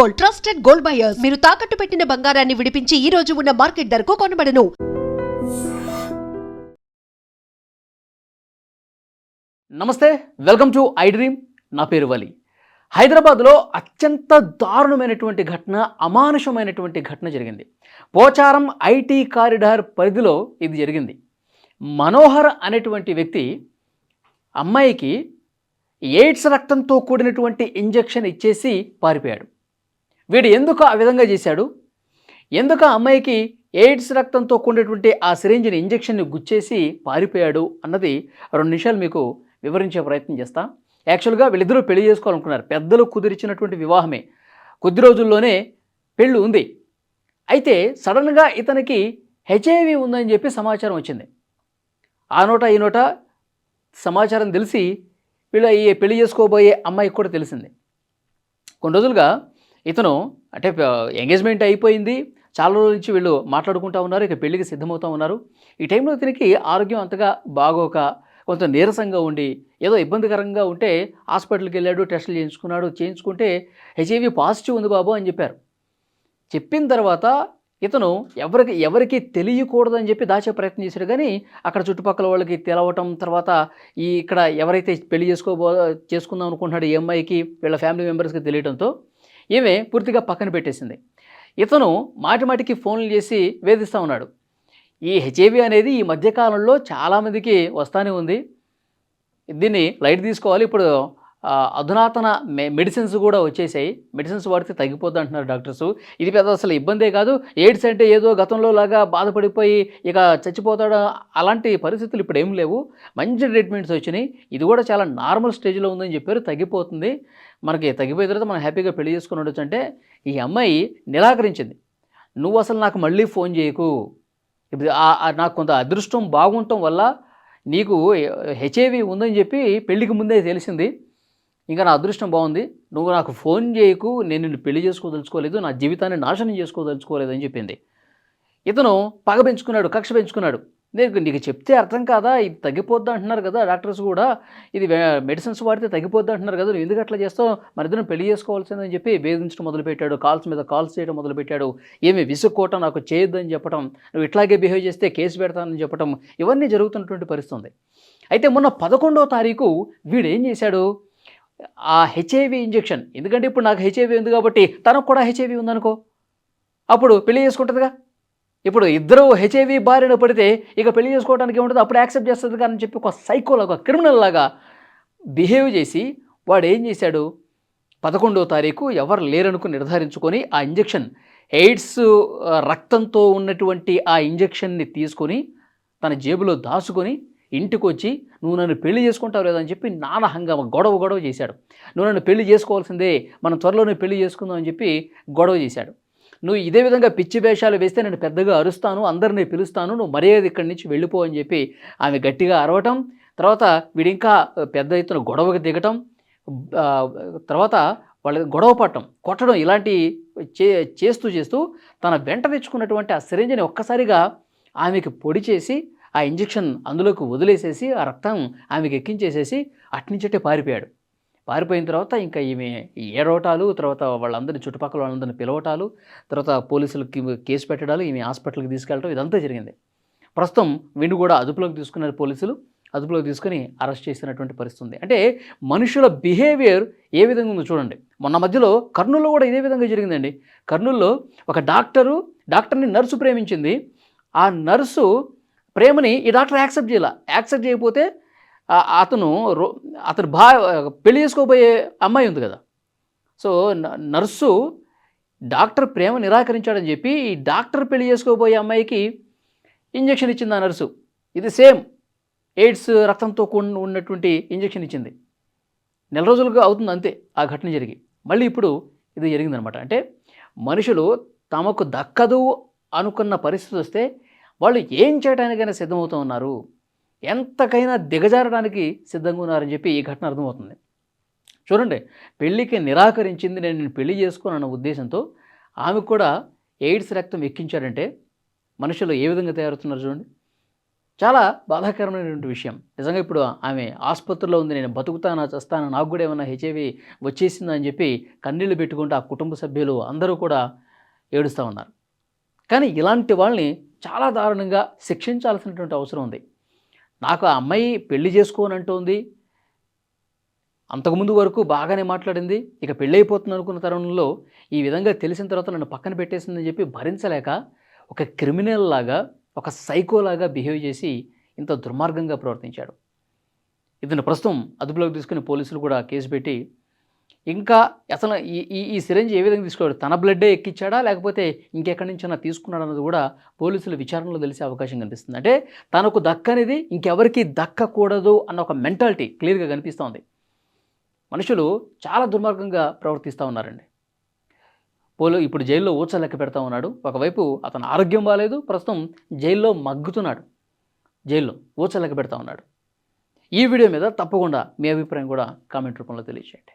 Gold, trusted gold buyers. మీరు తాకట్టు పెట్టిన బంగారాన్ని విడిపించి ఈ రోజు ఉన్న మార్కెట్ ధరకు కొనబడను. నమస్తే, వెల్కమ్ టు ఐ డ్రీమ్. నా పేరు వలి. హైదరాబాద్లో అత్యంత దారుణమైనటువంటి ఘటన, అమానుషమైనటువంటి ఘటన జరిగింది. పోచారం ఐటీ కారిడార్ పరిధిలో ఇది జరిగింది. మనోహర్ అనేటువంటి వ్యక్తి అమ్మాయికి ఎయిడ్స్ రక్తంతో కూడినటువంటి ఇంజెక్షన్ ఇచ్చేసి పారిపోయాడు. వీడు ఎందుకు ఆ విధంగా చేశాడు, ఎందుకు ఆ అమ్మాయికి ఎయిడ్స్ రక్తంతో కూడినటువంటి ఆ సిరింజిని ఇంజెక్షన్ని గుచ్చేసి పారిపోయాడు అన్నది 2 నిమిషాలు మీకు వివరించే ప్రయత్నం చేస్తా. యాక్చువల్గా వీళ్ళిద్దరూ పెళ్లి చేసుకోవాలనుకున్నారు. పెద్దలు కుదిరిచినటువంటి వివాహమే, కొద్ది రోజుల్లోనే పెళ్ళి ఉంది. అయితే సడన్గా ఇతనికి హెచ్ఐవి ఉందని చెప్పి సమాచారం వచ్చింది. ఆ నోట ఈ నోట సమాచారం తెలిసి వీళ్ళ ఈ పెళ్లి చేసుకోబోయే అమ్మాయికి కూడా తెలిసింది. కొన్ని రోజులుగా ఇతను అంటే ఎంగేజ్మెంట్ అయిపోయింది, చాలా రోజుల నుంచి వీళ్ళు మాట్లాడుకుంటూ ఉన్నారు, ఇక పెళ్లికి సిద్ధమవుతూ ఉన్నారు. ఈ టైంలో ఇతనికి ఆరోగ్యం అంతగా బాగోక కొంత నీరసంగా ఉండి ఏదో ఇబ్బందికరంగా ఉంటే హాస్పిటల్కి వెళ్ళాడు, టెస్టులు చేయించుకుంటే హెచ్ఐవి పాజిటివ్ ఉంది బాబు అని చెప్పారు. చెప్పిన తర్వాత ఇతను ఎవరికి తెలియకూడదని చెప్పి దాచే ప్రయత్నం చేశాడు. కానీ అక్కడ చుట్టుపక్కల వాళ్ళకి తెలవటం, తర్వాత ఇక్కడ ఎవరైతే పెళ్లి చేసుకుందాం అనుకుంటున్నాడు ఈ అమ్మాయికి, వీళ్ళ ఫ్యామిలీ మెంబర్స్కి తెలియడంతో ఈమె పూర్తిగా పక్కన పెట్టేసింది. ఇతను మాటిమాటికి ఫోన్లు చేసి వేధిస్తూ ఉన్నాడు. ఈ హెచ్ఐవి అనేది ఈ మధ్యకాలంలో చాలామందికి వస్తూనే ఉంది, దీన్ని లైట్ తీసుకోవాలి. ఇప్పుడు అధునాతన మెడిసిన్స్ కూడా వచ్చేసాయి, మెడిసిన్స్ వాడితే తగ్గిపోద్ది అంటున్నారు డాక్టర్స్. ఇది పెద్ద అసలు ఇబ్బందే కాదు, ఎయిడ్స్ అంటే ఏదో గతంలో లాగా బాధపడిపోయి ఇక చచ్చిపోతాడు, అలాంటి పరిస్థితులు ఇప్పుడు ఏం లేవు, మంచి ట్రీట్మెంట్స్ వచ్చినాయి, ఇది కూడా చాలా నార్మల్ స్టేజ్లో ఉందని చెప్పారు, తగ్గిపోతుంది, మనకి తగ్గిపోయిన తర్వాత మనం హ్యాపీగా పెళ్లి చేసుకుని ఉండొచ్చు అంటే ఈ అమ్మాయి నిరాకరించింది. నువ్వు అసలు నాకు మళ్ళీ ఫోన్ చేయకు, ఇప్పుడు నాకు కొంత అదృష్టం బాగుండటం వల్ల నీకు హెచ్ఐవి ఉందని చెప్పి పెళ్లికి ముందే తెలిసింది, ఇంకా నా అదృష్టం బాగుంది, నువ్వు నాకు ఫోన్ చేయకు, నేను నిన్ను పెళ్లి చేసుకోదలుచుకోలేదు, నా జీవితాన్ని నాశనం చేసుకోదలుచుకోలేదు అని చెప్పింది. ఇతను పగ పెంచుకున్నాడు, కక్ష పెంచుకున్నాడు. నీకు చెప్తే అర్థం కాదా, ఇది తగ్గిపోద్ది అంటున్నారు కదా డాక్టర్స్ కూడా, ఇది మెడిసిన్స్ వాడితే తగ్గిపోద్ది అంటున్నారు కదా, నువ్వు ఎందుకు అట్లా చేస్తావు, మరి ఇద్దరు పెళ్లి చేసుకోవాల్సిందని చెప్పి వేధించడం మొదలుపెట్టాడు, కాల్స్ మీద కాల్స్ చేయడం మొదలుపెట్టాడు. ఏమి విసుక్కోవటం, నాకు చేయొద్దని చెప్పడం, నువ్వు ఇట్లాగే బిహేవ్ చేస్తే కేసు పెడతానని చెప్పడం, ఇవన్నీ జరుగుతున్నటువంటి పరిస్థితి. అయితే మొన్న 11వ తారీఖు వీడు ఏం చేశాడు, ఆ హెచ్ఐవి ఇంజెక్షన్, ఎందుకంటే ఇప్పుడు నాకు హెచ్ఐవి ఉంది కాబట్టి తనకు కూడా హెచ్ఐవి ఉందనుకో, అప్పుడు పెళ్లి చేసుకుంటుందిగా. ఇప్పుడు ఇద్దరు హెచ్ఐవి బారిన పడితే ఇక పెళ్లి చేసుకోవడానికి ఏముంటుంది, అప్పుడు యాక్సెప్ట్ చేస్తుంది కానీ చెప్పి ఒక సైకోలాగా, క్రిమినల్ లాగా బిహేవ్ చేసి వాడు ఏం చేశాడు, 11వ తారీఖు ఎవరు లేరనుకుని నిర్ధారించుకొని ఆ ఇంజెక్షన్, ఎయిడ్స్ రక్తంతో ఉన్నటువంటి ఆ ఇంజెక్షన్ని తీసుకొని తన జేబులో దాచుకొని ఇంటికి వచ్చి నువ్వు నన్ను పెళ్లి చేసుకుంటావు లేదని చెప్పి నానా హంగామా గొడవ చేశాడు. నువ్వు నన్ను పెళ్లి చేసుకోవాల్సిందే, మనం త్వరలోనే పెళ్లి చేసుకుందాం అని చెప్పి గొడవ చేశాడు. నువ్వు ఇదే విధంగా పిచ్చి వేషాలు వేస్తే నేను పెద్దగా అరుస్తాను, అందరినీ పిలుస్తాను, నువ్వు మర్యాద ఇక్కడి నుంచి వెళ్ళిపో అని చెప్పి ఆమె గట్టిగా అరవటం, తర్వాత వీడు ఇంకా పెద్ద ఎత్తున గొడవకు దిగటం, తర్వాత వాళ్ళ గొడవ పట్టడం, కొట్టడం, ఇలాంటి చేస్తూ తన వెంట తెచ్చుకున్నటువంటి ఆ సిరింజిని ఒక్కసారిగా ఆమెకి పొడి చేసి ఆ ఇంజెక్షన్ అందులోకి వదిలేసేసి ఆ రక్తం ఆమెకి ఎక్కించేసేసి అట్నుంచటే పారిపోయాడు. పారిపోయిన తర్వాత ఇంకా ఈమె ఏడవటాలు, తర్వాత వాళ్ళందరినీ చుట్టుపక్కల వాళ్ళందరినీ పిలవటాలు, తర్వాత పోలీసులకి కేసు పెట్టడాలు, ఈమె హాస్పిటల్కి తీసుకెళ్ళటం, ఇదంతా జరిగింది. ప్రస్తుతం వీడిని కూడా అదుపులోకి తీసుకున్నారు పోలీసులు, అదుపులోకి తీసుకుని అరెస్ట్ చేసినటువంటి పరిస్థితి ఉంది. అంటే మనుషుల బిహేవియర్ ఏ విధంగా ఉందో చూడండి. మొన్న మధ్యలో కర్నూలులో కూడా ఇదే విధంగా జరిగిందండి. కర్నూలులో ఒక డాక్టర్ని నర్సు ప్రేమించింది. ఆ నర్సు ప్రేమని ఈ డాక్టర్ యాక్సెప్ట్ చేయకపోతే అతను పెళ్లి చేసుకోబోయే అమ్మాయి ఉంది కదా, సో నర్సు డాక్టర్ ప్రేమ నిరాకరించాడని చెప్పి ఈ డాక్టర్ పెళ్లి చేసుకోబోయే అమ్మాయికి ఇంజెక్షన్ ఇచ్చింది ఆ నర్సు. ఇది సేమ్ ఎయిడ్స్ రక్తంతో ఉన్నటువంటి ఇంజెక్షన్ ఇచ్చింది. నెల రోజులుగా అవుతుంది అంతే ఆ ఘటన జరిగి, మళ్ళీ ఇప్పుడు ఇది జరిగిందనమాట. అంటే మనుషులు తమకు దక్కదు అనుకున్న పరిస్థితి వస్తే వాళ్ళు ఏం చేయడానికైనా సిద్ధమవుతూ ఉన్నారు, ఎంతకైనా దిగజారడానికి సిద్ధంగా ఉన్నారని చెప్పి ఈ ఘటన అర్థమవుతుంది. చూడండి, పెళ్ళికి నిరాకరించింది, నేను పెళ్లి చేసుకోనన్న ఉద్దేశంతో ఆమెకు కూడా ఎయిడ్స్ రక్తం ఎక్కించాడంటే మనుషులు ఏ విధంగా తయారవుతున్నారు చూడండి. చాలా బాధాకరమైనటువంటి విషయం. నిజంగా ఇప్పుడు ఆమె ఆసుపత్రిలో ఉంది. నేను బతుకుతానా, చస్తానా, నాకు కూడా ఏమన్నా హెచ్ఐవి వచ్చేసిందా అని చెప్పి కన్నీళ్లు పెట్టుకుంటూ ఆ కుటుంబ సభ్యులు అందరూ కూడా ఏడుస్తూ ఉన్నారు. కానీ ఇలాంటి వాళ్ళని చాలా దారుణంగా శిక్షించాల్సినటువంటి అవసరం ఉంది. నాకు ఆ అమ్మాయి పెళ్లి చేసుకోనంటోంది. అంతకుముందు వరకు బాగానే మాట్లాడింది. ఇక పెళ్ళైపోతుంది అనుకున్న తరుణంలో ఈ విధంగా తెలిసిన తర్వాత నన్ను పక్కన పెట్టేసిందని చెప్పి భరించలేక ఒక క్రిమినల్ లాగా, ఒక సైకోలాగా బిహేవ్ చేసి ఇంత దుర్మార్గంగా ప్రవర్తించాడు. ఇతను ప్రస్తుతం అదుపులోకి తీసుకుని పోలీసులు కూడా కేసు పెట్టి ఇంకా అసలు ఈ ఈ ఈ సిరంజి ఏ విధంగా తీసుకోవాడు, తన బ్లడ్డే ఎక్కించాడా లేకపోతే ఇంకెక్కడి నుంచైనా తీసుకున్నాడు అన్నది కూడా పోలీసుల విచారణలో తెలిసే అవకాశం కనిపిస్తుంది. అంటే తనకు దక్కనిది ఇంకెవరికి దక్కకూడదు అన్న ఒక మెంటాలిటీ క్లియర్గా కనిపిస్తోంది. మనుషులు చాలా దుర్మార్గంగా ప్రవర్తిస్తూ ఉన్నారండి. ఇప్పుడు జైల్లో ఊచ లెక్క పెడతా ఉన్నాడు. ఒకవైపు అతను ఆరోగ్యం బాగాలేదు, ప్రస్తుతం జైల్లో మగ్గుతున్నాడు. జైల్లో ఊచ లెక్క పెడతా ఉన్నాడు. ఈ వీడియో మీద తప్పకుండా మీ అభిప్రాయం కూడా కామెంట్ రూపంలో తెలియజేయండి.